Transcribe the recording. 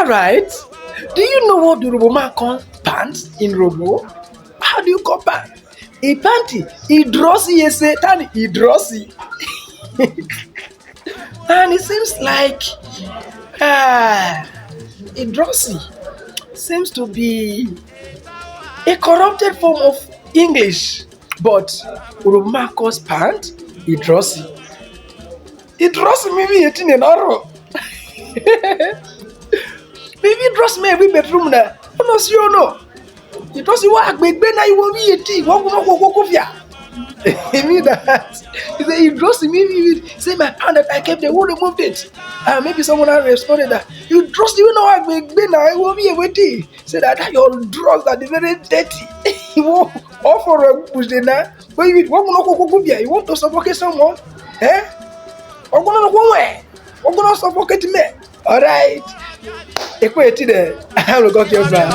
All right. Do you know what the Urhobo man calls pants in Urhobo? How do you call pants? A panty. Idrosi yese tani idrosi. And it seems like ah idrosi seems to be a corrupted form of English. But Urhobo man calls pant idrosi. Idrosi maybe 18 in oro. Maybe idrosi me every bedroom na. No see you know. Idrosi wa agbegbe na iwo bi 18. Won go fia. He mean that. He said, you trust me. Say my hand that I kept, they who removed it. Maybe someone else responded that you trust you know I will be a waiting. Say that your drugs are very dirty. You won't offer a push dinner. But you want to suffocate someone? Eh? I'm gonna go away. I'm gonna suffocate me. Alright. Equate there. I will go to your brand.